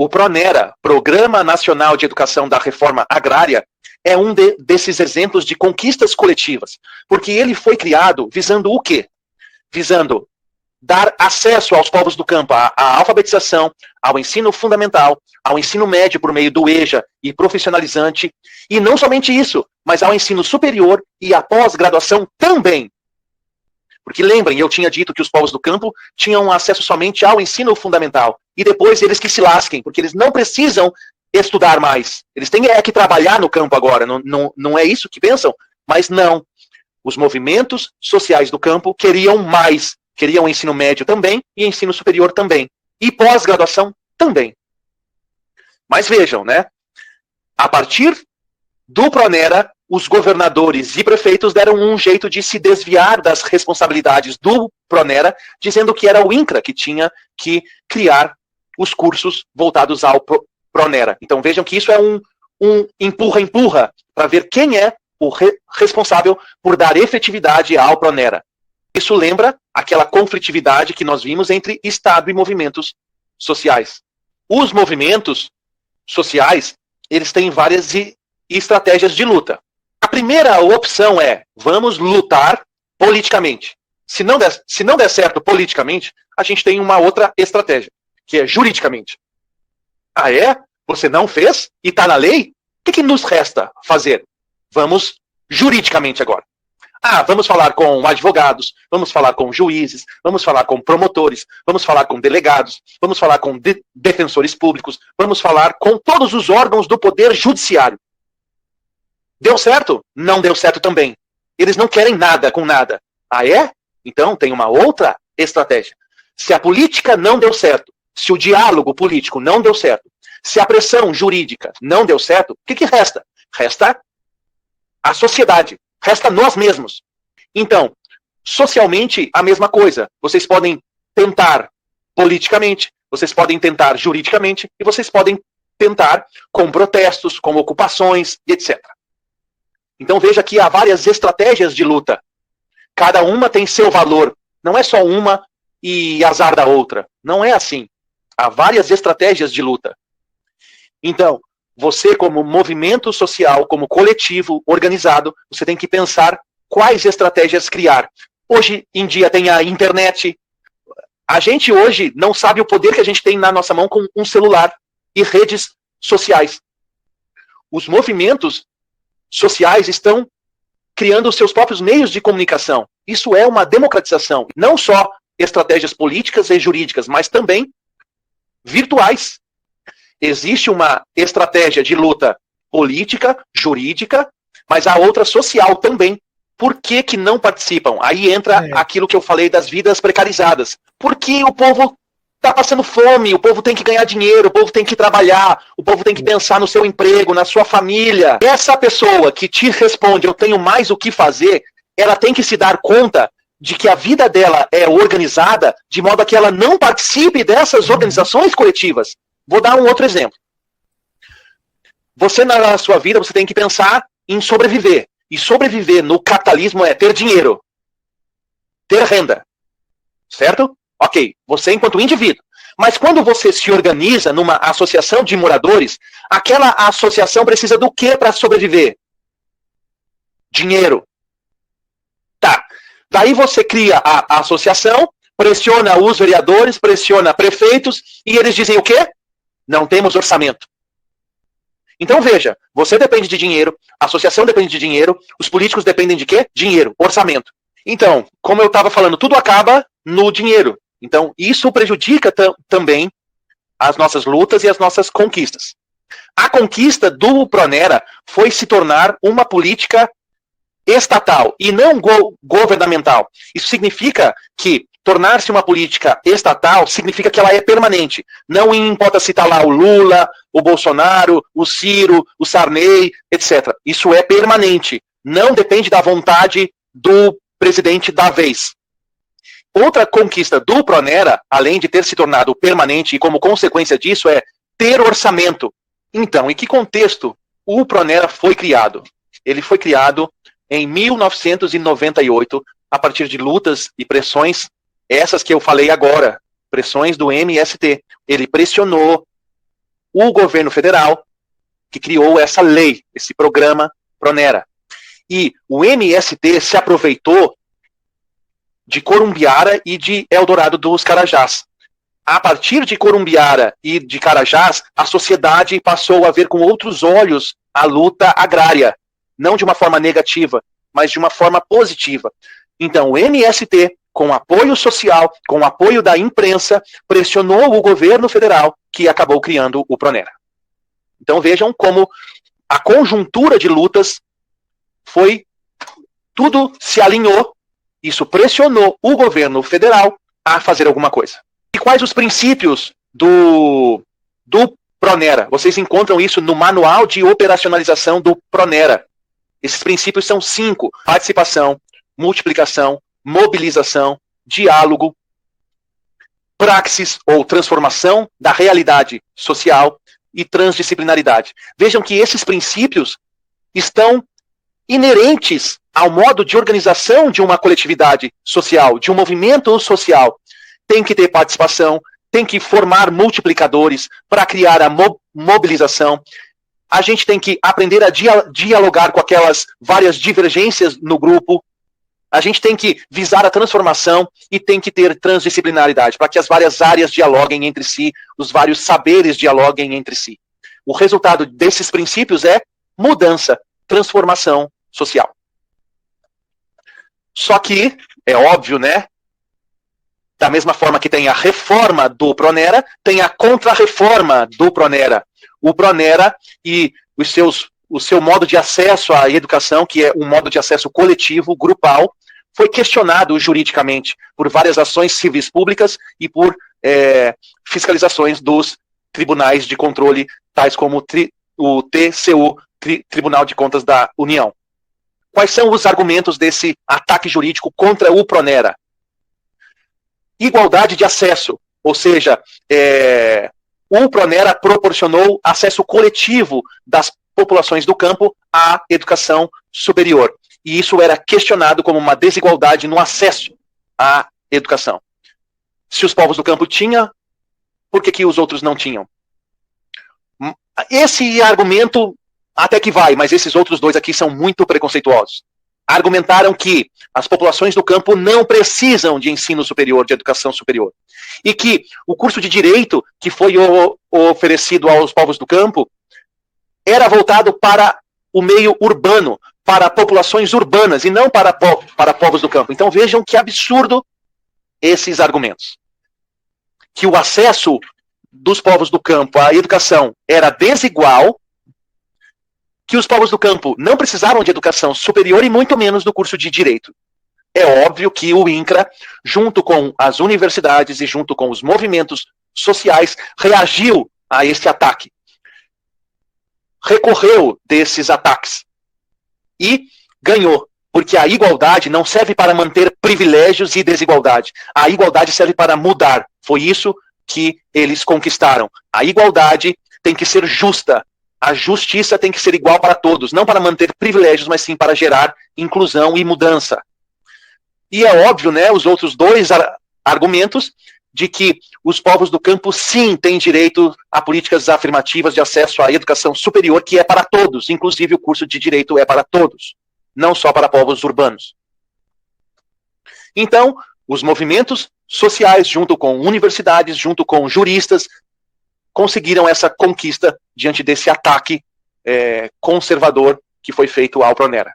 O PRONERA, Programa Nacional de Educação da Reforma Agrária, é um desses exemplos de conquistas coletivas, porque ele foi criado visando o quê? Visando dar acesso aos povos do campo à alfabetização, ao ensino fundamental, ao ensino médio por meio do EJA e profissionalizante, e não somente isso, mas ao ensino superior e à pós-graduação também. Porque lembrem, eu tinha dito que os povos do campo tinham acesso somente ao ensino fundamental, e depois eles que se lasquem, porque eles não precisam estudar mais. Eles têm que trabalhar no campo agora, não é isso que pensam? Mas não. Os movimentos sociais do campo queriam mais. Queriam ensino médio também e ensino superior também. E pós-graduação também. Mas vejam, né? A partir do PRONERA, os governadores e prefeitos deram um jeito de se desviar das responsabilidades do PRONERA, dizendo que era o INCRA que tinha que criar os cursos voltados ao PRONERA. Então vejam que isso é um empurra-empurra para ver quem é o responsável por dar efetividade ao PRONERA. Isso lembra aquela conflitividade que nós vimos entre Estado e movimentos sociais. Os movimentos sociais, eles têm várias estratégias de luta. A primeira opção é, vamos lutar politicamente. Se não der certo politicamente, a gente tem uma outra estratégia, que é juridicamente. Ah, é? Você não fez? E está na lei? O que nos resta fazer? Vamos juridicamente agora. Ah, vamos falar com advogados, vamos falar com juízes, vamos falar com promotores, vamos falar com delegados, vamos falar com defensores públicos, vamos falar com todos os órgãos do poder judiciário. Deu certo? Não deu certo também. Eles não querem nada com nada. Ah, é? Então tem uma outra estratégia. Se a política não deu certo, se o diálogo político não deu certo, se a pressão jurídica não deu certo, o que resta? Resta a sociedade. Resta nós mesmos. Então, socialmente, a mesma coisa. Vocês podem tentar politicamente, vocês podem tentar juridicamente, e vocês podem tentar com protestos, com ocupações, etc. Então veja que há várias estratégias de luta. Cada uma tem seu valor. Não é só uma e azar da outra. Não é assim. Há várias estratégias de luta. Então, você, como movimento social, como coletivo organizado, você tem que pensar quais estratégias criar. Hoje em dia tem a internet. A gente hoje não sabe o poder que a gente tem na nossa mão com um celular e redes sociais. Os movimentos sociais estão criando os seus próprios meios de comunicação. Isso é uma democratização. Não só estratégias políticas e jurídicas, mas também virtuais. Existe uma estratégia de luta política, jurídica, mas há outra social também. Por que não participam? Aí entra aquilo que eu falei das vidas precarizadas. Porque o povo está passando fome, o povo tem que ganhar dinheiro, o povo tem que trabalhar, o povo tem que pensar no seu emprego, na sua família. Essa pessoa que te responde, eu tenho mais o que fazer, ela tem que se dar conta de que a vida dela é organizada de modo a que ela não participe dessas organizações coletivas. Vou dar um outro exemplo. Você, na sua vida, você tem que pensar em sobreviver. E sobreviver no capitalismo é ter dinheiro. Ter renda. Certo? Ok. Você enquanto indivíduo. Mas quando você se organiza numa associação de moradores, aquela associação precisa do que para sobreviver? Dinheiro. Tá. Daí você cria a associação, pressiona os vereadores, pressiona prefeitos, e eles dizem o quê? Não temos orçamento. Então veja, você depende de dinheiro, a associação depende de dinheiro, os políticos dependem de quê? Dinheiro, orçamento. Então, como eu estava falando, tudo acaba no dinheiro. Então, isso prejudica também as nossas lutas e as nossas conquistas. A conquista do PRONERA foi se tornar uma política estatal e não governamental. Isso significa que tornar-se uma política estatal significa que ela é permanente. Não importa se está lá o Lula, o Bolsonaro, o Ciro, o Sarney, etc. Isso é permanente. Não depende da vontade do presidente da vez. Outra conquista do PRONERA, além de ter se tornado permanente e como consequência disso, é ter orçamento. Então, em que contexto o PRONERA foi criado? Ele foi criado em 1998, a partir de lutas e pressões, essas que eu falei agora, pressões do MST. Ele pressionou o governo federal que criou essa lei, esse programa Pronera. E o MST se aproveitou de Corumbiara e de Eldorado dos Carajás. A partir de Corumbiara e de Carajás, a sociedade passou a ver com outros olhos a luta agrária, não de uma forma negativa, mas de uma forma positiva. Então, o MST, com apoio social, com apoio da imprensa, pressionou o governo federal, que acabou criando o Pronera. Então, vejam como a conjuntura de lutas foi, tudo se alinhou, isso pressionou o governo federal a fazer alguma coisa. E quais os princípios do Pronera? Vocês encontram isso no manual de operacionalização do Pronera. Esses princípios são 5: participação, multiplicação, mobilização, diálogo, praxis ou transformação da realidade social e transdisciplinaridade. Vejam que esses princípios estão inerentes ao modo de organização de uma coletividade social, de um movimento social. Tem que ter participação, tem que formar multiplicadores para criar a mobilização. A gente tem que aprender a dialogar com aquelas várias divergências no grupo. A gente tem que visar a transformação e tem que ter transdisciplinaridade, para que as várias áreas dialoguem entre si, os vários saberes dialoguem entre si. O resultado desses princípios é mudança, transformação social. Só que, é óbvio, né? Da mesma forma que tem a reforma do Pronera, tem a contra-reforma do Pronera. O Pronera e o seu modo de acesso à educação, que é um modo de acesso coletivo, grupal, foi questionado juridicamente por várias ações civis públicas e por fiscalizações dos tribunais de controle, tais como o TCU, Tribunal de Contas da União. Quais são os argumentos desse ataque jurídico contra o Pronera? Igualdade de acesso, ou seja, o Pronera proporcionou acesso coletivo das populações do campo à educação superior. E isso era questionado como uma desigualdade no acesso à educação. Se os povos do campo tinham, por que os outros não tinham? Esse argumento até que vai, mas esses outros dois aqui são muito preconceituosos. Argumentaram que as populações do campo não precisam de ensino superior, de educação superior. E que o curso de direito que foi oferecido aos povos do campo era voltado para o meio urbano, para populações urbanas e não para povos do campo. Então vejam que absurdo esses argumentos. Que o acesso dos povos do campo à educação era desigual, que os povos do campo não precisavam de educação superior e muito menos do curso de direito. É óbvio que o INCRA, junto com as universidades e junto com os movimentos sociais, reagiu a esse ataque. Recorreu desses ataques. E ganhou. Porque a igualdade não serve para manter privilégios e desigualdade. A igualdade serve para mudar. Foi isso que eles conquistaram. A igualdade tem que ser justa. A justiça tem que ser igual para todos, não para manter privilégios, mas sim para gerar inclusão e mudança. E é óbvio, né, os outros dois argumentos de que os povos do campo, sim, têm direito a políticas afirmativas de acesso à educação superior, que é para todos, inclusive o curso de direito é para todos, não só para povos urbanos. Então, os movimentos sociais, junto com universidades, junto com juristas, conseguiram essa conquista diante desse ataque conservador que foi feito ao Pronera.